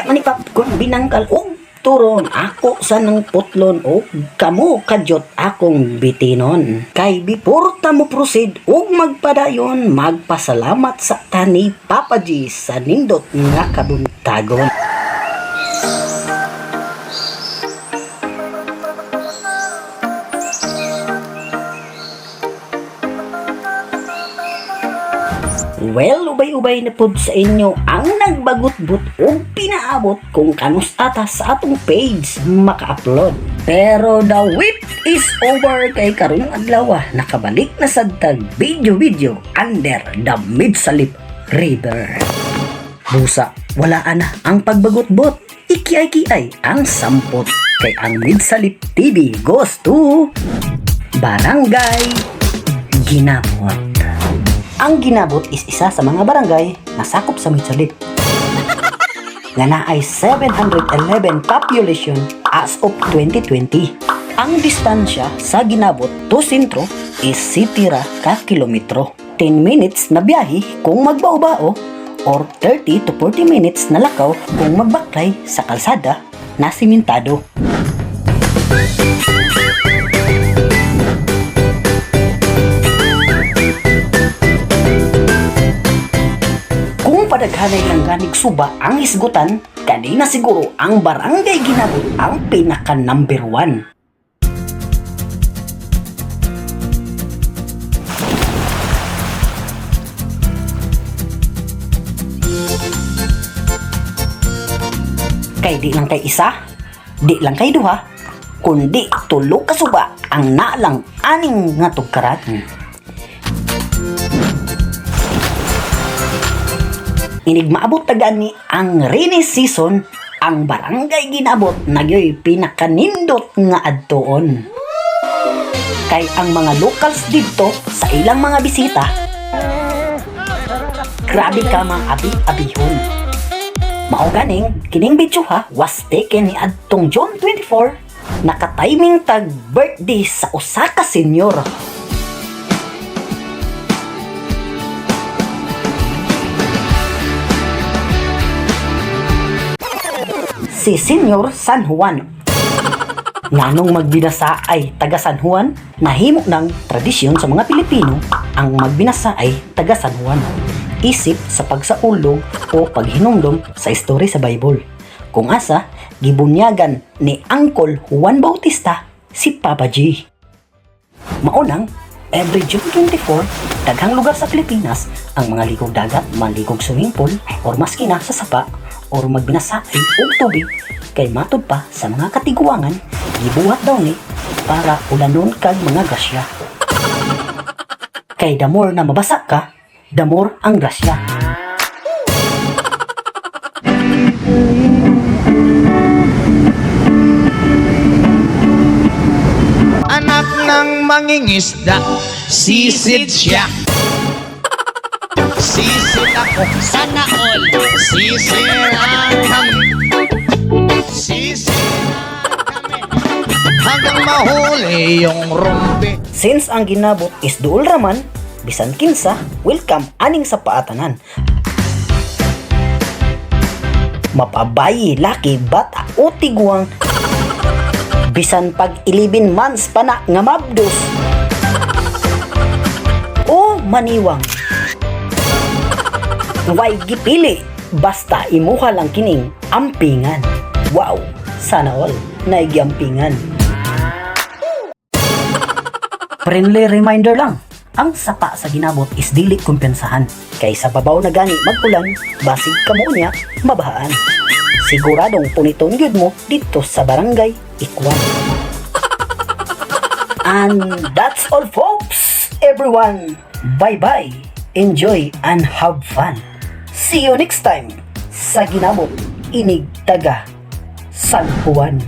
manipap kung binangkal og turon ako sa nang putlon o kamo kadyot akong bitinon. Kay before ta mo proceed og magpadayon, magpasalamat sa tani Papa G sa nindot nga kabuntagon. Well, ubay-ubay na pod sa inyo ang nagbagot-but o pinaabot kung kanus atas sa atong page maka-upload. Pero the wait is over kay karong adlaw nakabalik na sad tag video under the Midsalip River. Busa, wala na ang pagbagot-but. Iki-ay ang sampot kay ang Midsalip TV goes to Barangay Ginabot. Ang Ginabot is isa sa mga barangay na sakop sa Midsalip nga naay 711 population as of 2020. Ang distansya sa Ginabot to sentro is 70 ka kilometro. 10 minutes na biyahe kung magbao-bao or 30 to 40 minutes na lakaw kung magbaklay sa kalsada na simentado. Padaghanay lang ganig suba ang isgutan, kanina siguro ang Barangay Ginabot ang pinaka number 1. Kay di lang kay isa, di lang kay duha, kundi tulo ka suba ang naalang aning nga tugkaran. Inig maabot tagaan ni ang rainy season, ang Barangay Ginabot nagyoy pinakanindot nga adtoon. Kay ang mga locals dito sa ilang mga bisita, grabe ka mga abi-abihon. Mao ganing kining video was taken ni adtong June 24, naka-timing tag birthday sa usa ka senior. Si Senyor San Juan. Nganong magbinasa ay taga San Juan, nahimo ng tradisyon sa mga Pilipino ang magbinasa ay taga San Juan. Isip sa pagsaulog o paghinumdom sa istorya sa Bible. Kung asa, gibunyagan ni Uncle Juan Bautista si Papa G. Maunang, every June 24, daghang lugar sa Pilipinas ang mga ligog dagat, maligog swimming pool, or maski na sa sapa, or magbinasa ay og tubig kay matud pa sa mga katiguangan gibuhat daw ni para ulanon kag mga grasya. Kay the more na mabasa ka, the more ang grasya. Anak ng mangingisda, sisid siya. Sisid ako, sana all. Sisid ang kami. Sisid ang kami. Hanggang mahuli yung rumpi. Since ang Ginabot is duol raman, bisan kinsa, welcome aning sa paatanan. Mapabayi, laki, bata o tiguang, bisan pag 11 months pa na nga mabdos o maniwang. Way gipili, basta imuha lang kining ampingan. Wow, sana all naigiampingan. Friendly reminder lang, ang sapa sa Ginabot is dili kumpensahan. Kay sa babaw na gani magpulan, basig kamo niya mabahaan. Siguradong puniton gyud mo dito sa Barangay Ikwan. And that's all folks, everyone. Bye-bye. Enjoy and have fun. See you next time sa Ginabot, inig taga San Juan.